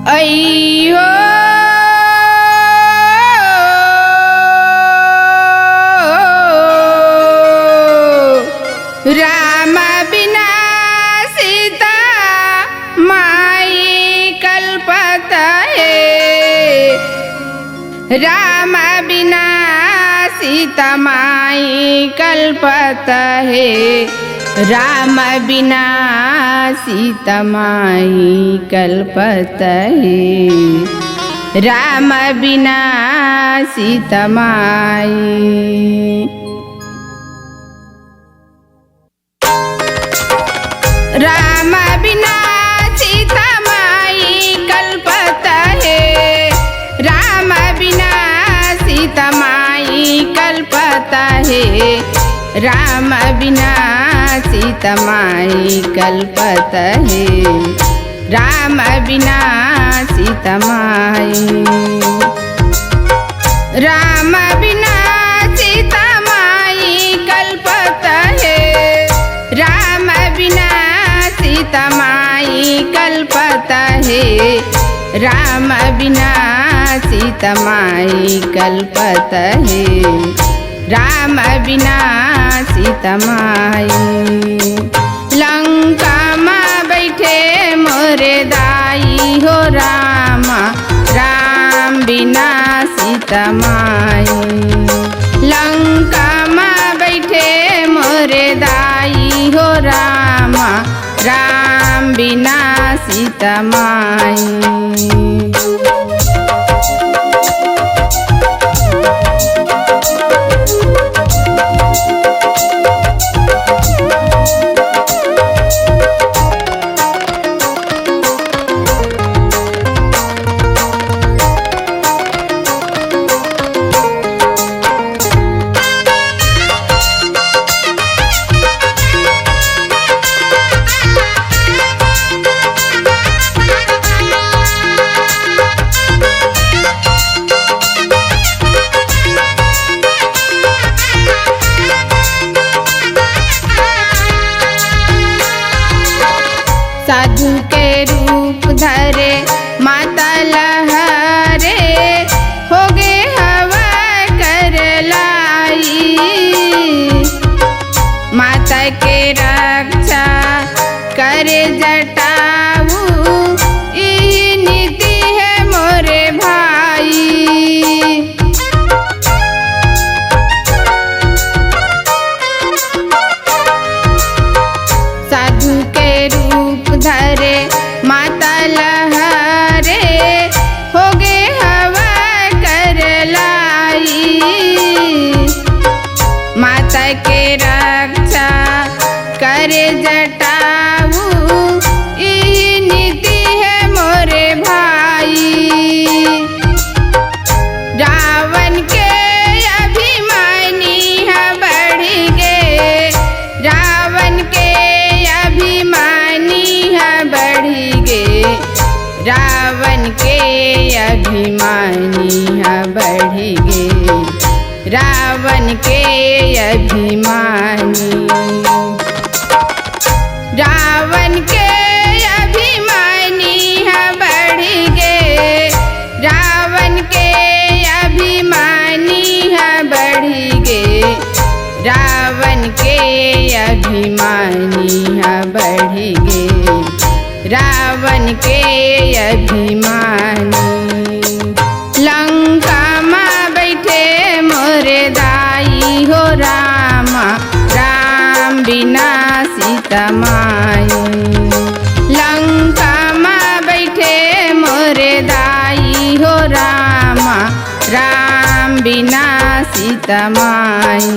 अय्यो राम बिना सीता माई कल्पत है। राम बिना सीता माई कल्पत है। राम बिना सीता माई कल्पत है। राम बिना सीता माई। राम बिना सीता माई कल्पत है। राम बिना सीता माई कल्पत है। राम बिना सीता माई कल्पत है। राम बिना सीता माई। राम बिना सीता माई कल्पत है। राम बिना सीता माई कल्पत है। राम बिना सीता माई कल्पत है। राम बिना सीता माई। लंका माँ बैठे मोरे दाई हो राम। राम बिना सीता माई। लंका माँ बैठे मोरे दाई हो राम। राम बिना सीता माई। साधु के रूप धरे माता लहरे। हो गे हवा कर लाई। माता के रक्षा करे जटाऊ। ई नीति है मोरे भाई। साधु के रूप धरे माता लहरे। हो गे हवा कर लाई। माता के रक्षा करे जटाऊ। ई नीति है मोरे भाई। रावण के अभिमानी है बढ़ गे। रावण के अभिमानी है बढ़ गे। रावण के अभिमानी है बढ़ गे। रावण के अभिमानी। रावण के अभिमानी है बढ़ गे। रावण के अभिमानी है बढ़ गे। रावण के अभिमानी है बढ़ गे। रावण के अभिमानी। लंका माँ बैठे मोरे दाई हो राम। राम बिना सीता माई। लंका माँ बैठे मोरे दाई हो राम। राम बिना सीता माई।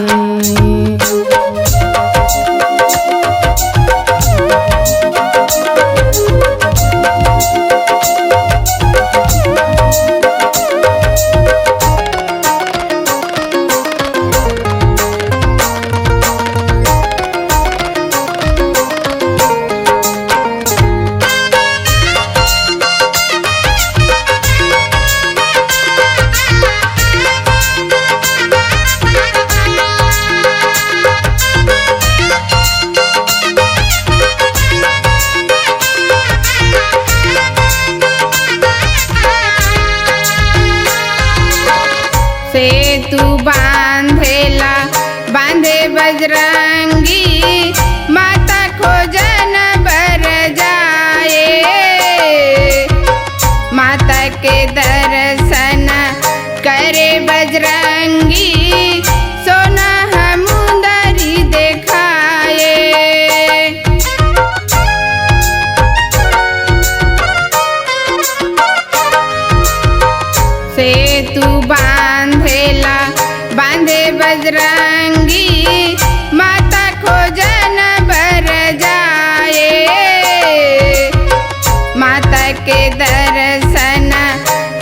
के दर्शन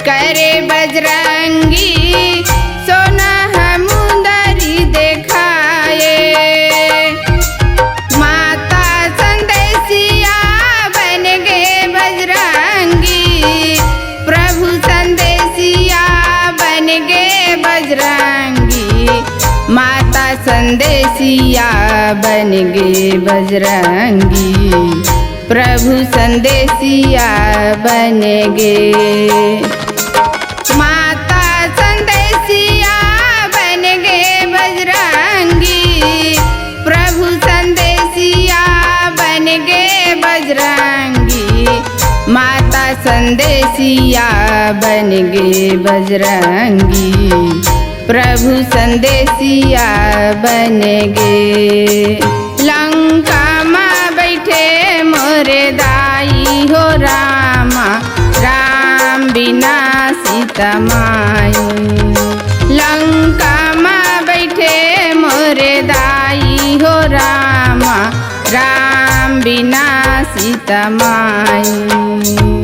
करे बजरंगी सोना समुंदरी देखाए। माता संदेशिया बन गए बजरंगी प्रभु संदेशिया बन गए बजरंगी। माता संदेशिया बन गए बजरंगी प्रभु संदेशिया बन गए। माता संदेशिया बन गए बजरंगी प्रभु संदेशिया बन गए बजरंगी। माता संदेशिया बन गए बजरंगी प्रभु संदेशिया बन गए। लंका माँ बैठे मोरे दाई हो रामा राम बिना सीता माई। लंका माँ बैठे मोरे दाई हो रामा राम बिना सीता माई।